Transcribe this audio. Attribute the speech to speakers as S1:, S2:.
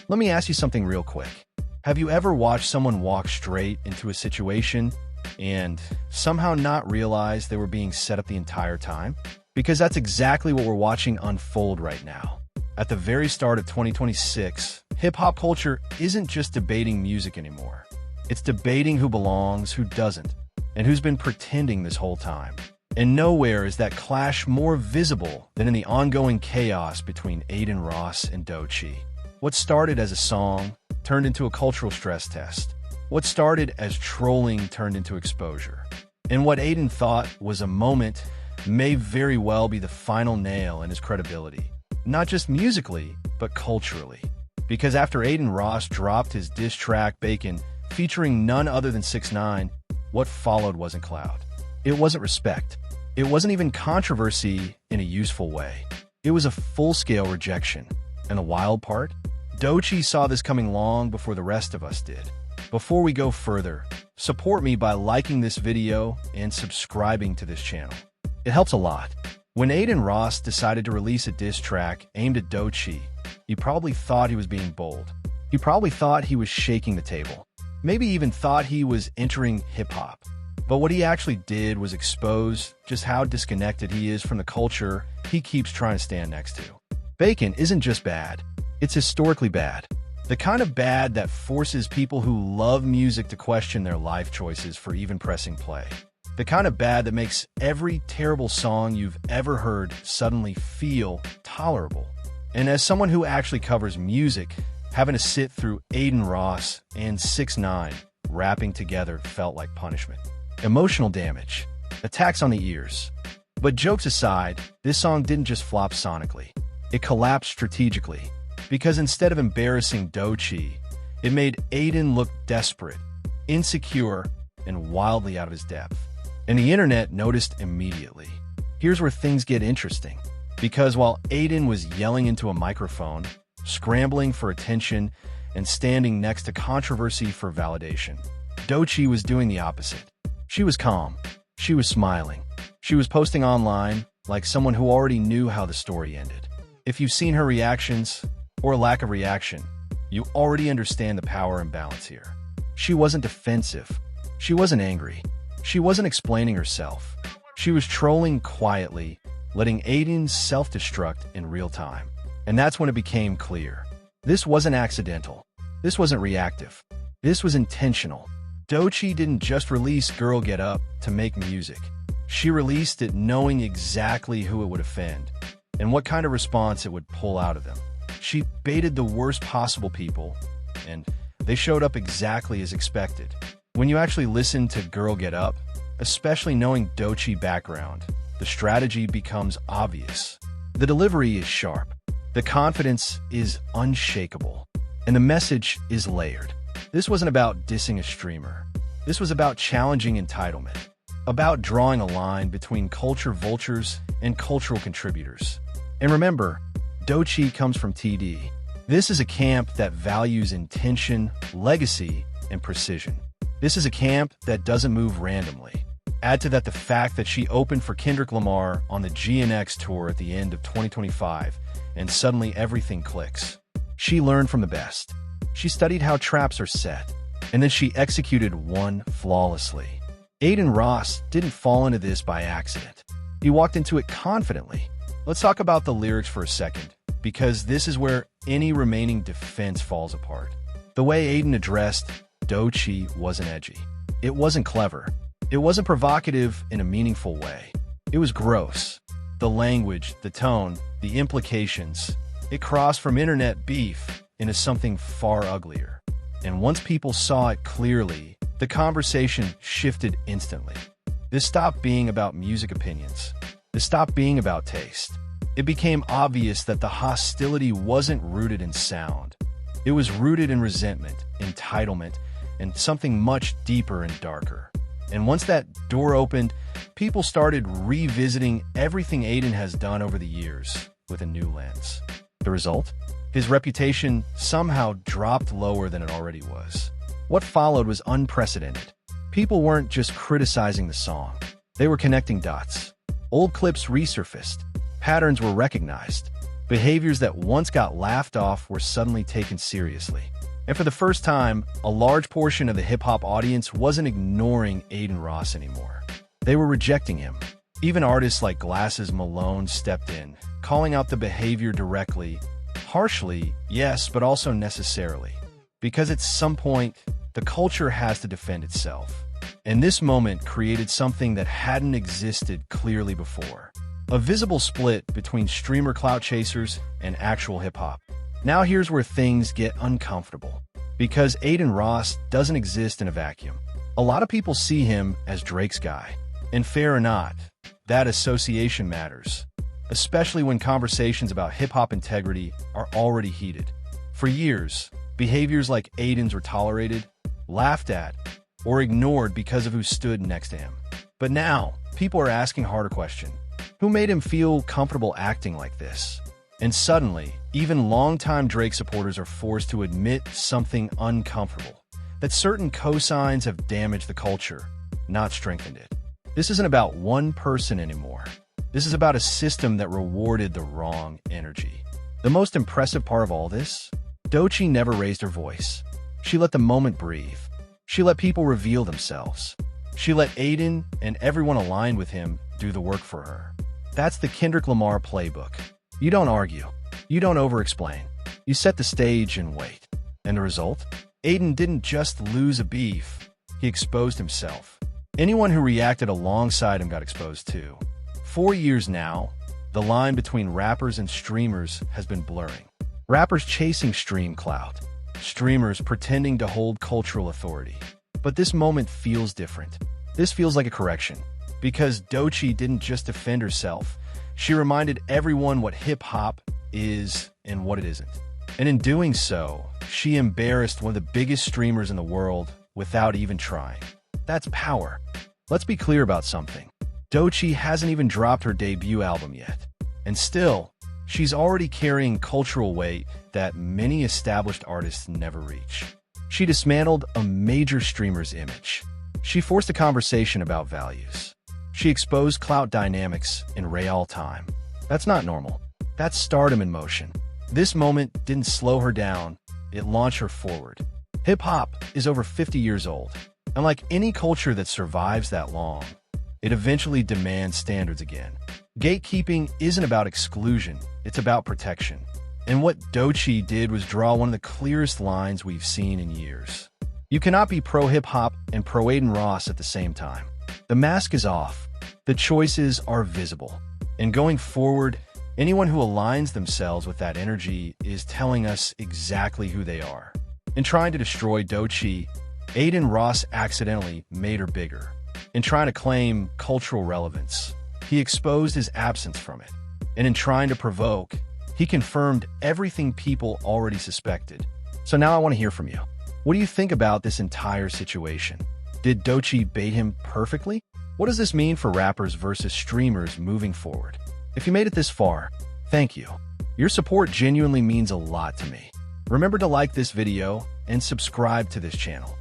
S1: Let me ask you something real quick. Have you ever watched someone walk straight into a situation and somehow not realize they were being set up the entire time? Because that's exactly what we're watching unfold right now. At the very start of 2026, hip-hop culture isn't just debating music anymore. It's debating who belongs, who doesn't, and who's been pretending this whole time. And nowhere is that clash more visible than in the ongoing chaos between Aiden Ross and Doechii. What started as a song turned into a cultural stress test. What started as trolling turned into exposure. And what Aiden thought was a moment may very well be the final nail in his credibility. Not just musically, but culturally. Because after Aiden Ross dropped his diss track Bacon, featuring none other than 6ix9ine, what followed wasn't clout. It wasn't respect. It wasn't even controversy in a useful way. It was a full-scale rejection. And the wild part? Doechii saw this coming long before the rest of us did. Before we go further, support me by liking this video and subscribing to this channel. It helps a lot. When Aiden Ross decided to release a diss track aimed at Doechii, he probably thought he was being bold. He probably thought he was shaking the table. Maybe even thought he was entering hip-hop. But what he actually did was expose just how disconnected he is from the culture he keeps trying to stand next to. Bacon isn't just bad. It's historically bad. The kind of bad that forces people who love music to question their life choices for even pressing play. The kind of bad that makes every terrible song you've ever heard suddenly feel tolerable. And as someone who actually covers music, having to sit through Aiden Ross and 6ix9ine rapping together felt like punishment. Emotional damage. Attacks on the ears. But jokes aside, this song didn't just flop sonically. It collapsed strategically. Because instead of embarrassing Doechii, it made Aiden look desperate, insecure, and wildly out of his depth. And the internet noticed immediately. Here's where things get interesting. Because while Aiden was yelling into a microphone, scrambling for attention, and standing next to controversy for validation, Doechii was doing the opposite. She was calm. She was smiling. She was posting online like someone who already knew how the story ended. If you've seen her reactions, or lack of reaction, you already understand the power imbalance here. She wasn't defensive. She wasn't angry. She wasn't explaining herself. She was trolling quietly, letting Aiden self-destruct in real time. And that's when it became clear. This wasn't accidental. This wasn't reactive. This was intentional. Doechii didn't just release Girl Get Up to make music. She released it knowing exactly who it would offend and what kind of response it would pull out of them. She baited the worst possible people, and they showed up exactly as expected. When you actually listen to Girl Get Up, especially knowing Doechii background, the strategy becomes obvious. The delivery is sharp, the confidence is unshakable, and the message is layered. This wasn't about dissing a streamer. This was about challenging entitlement, about drawing a line between culture vultures and cultural contributors. And remember, Doechii comes from TD. This is a camp that values intention, legacy, and precision. This is a camp that doesn't move randomly. Add to that the fact that she opened for Kendrick Lamar on the GNX tour at the end of 2025, and suddenly everything clicks. She learned from the best. She studied how traps are set, and then she executed one flawlessly. Aiden Ross didn't fall into this by accident. He walked into it confidently. Let's talk about the lyrics for a second, because this is where any remaining defense falls apart. The way Aiden addressed Doechii wasn't edgy. It wasn't clever. It wasn't provocative in a meaningful way. It was gross. The language, the tone, the implications. It crossed from internet beef into something far uglier. And once people saw it clearly, the conversation shifted instantly. This stopped being about music opinions. This stopped being about taste. It became obvious that the hostility wasn't rooted in sound. It was rooted in resentment, entitlement, and something much deeper and darker. And once that door opened, people started revisiting everything Aiden has done over the years with a new lens. The result? His reputation somehow dropped lower than it already was. What followed was unprecedented. People weren't just criticizing the song. They were connecting dots. Old clips resurfaced. Patterns were recognized. Behaviors that once got laughed off were suddenly taken seriously. And for the first time, a large portion of the hip-hop audience wasn't ignoring Aiden Ross anymore. They were rejecting him. Even artists like Glasses Malone stepped in, calling out the behavior directly, harshly, yes, but also necessarily. Because at some point, the culture has to defend itself. And this moment created something that hadn't existed clearly before. A visible split between streamer clout chasers and actual hip-hop. Now here's where things get uncomfortable. Because Aiden Ross doesn't exist in a vacuum. A lot of people see him as Drake's guy. And fair or not, that association matters. Especially when conversations about hip-hop integrity are already heated. For years, behaviors like Aiden's were tolerated, laughed at, or ignored because of who stood next to him. But now, people are asking harder questions. Who made him feel comfortable acting like this? And suddenly, even longtime Drake supporters are forced to admit something uncomfortable. That certain cosigns have damaged the culture, not strengthened it. This isn't about one person anymore. This is about a system that rewarded the wrong energy. The most impressive part of all this? Doechii never raised her voice. She let the moment breathe. She let people reveal themselves. She let Aiden and everyone aligned with him do the work for her. That's the Kendrick Lamar playbook. You don't argue. You don't over-explain. You set the stage and wait. And the result? Aiden didn't just lose a beef. He exposed himself. Anyone who reacted alongside him got exposed too. 4 years now, the line between rappers and streamers has been blurring. Rappers chasing stream clout. Streamers pretending to hold cultural authority. But this moment feels different. This feels like a correction. Because Doechii didn't just defend herself, she reminded everyone what hip-hop is and what it isn't. And in doing so, she embarrassed one of the biggest streamers in the world without even trying. That's power. Let's be clear about something. Doechii hasn't even dropped her debut album yet. And still, she's already carrying cultural weight that many established artists never reach. She dismantled a major streamer's image. She forced a conversation about values. She exposed clout dynamics in real time. That's not normal. That's stardom in motion. This moment didn't slow her down, it launched her forward. Hip-hop is over 50 years old, and like any culture that survives that long, it eventually demands standards again. Gatekeeping isn't about exclusion, it's about protection. And what Doechii did was draw one of the clearest lines we've seen in years. You cannot be pro-hip-hop and pro-Aiden Ross at the same time. The mask is off. The choices are visible. And going forward, anyone who aligns themselves with that energy is telling us exactly who they are. In trying to destroy Doechii, Aiden Ross accidentally made her bigger. In trying to claim cultural relevance, he exposed his absence from it. And in trying to provoke, he confirmed everything people already suspected. So now I want to hear from you. What do you think about this entire situation? Did Doechii bait him perfectly? What does this mean for rappers versus streamers moving forward? If you made it this far, thank you. Your support genuinely means a lot to me. Remember to like this video and subscribe to this channel.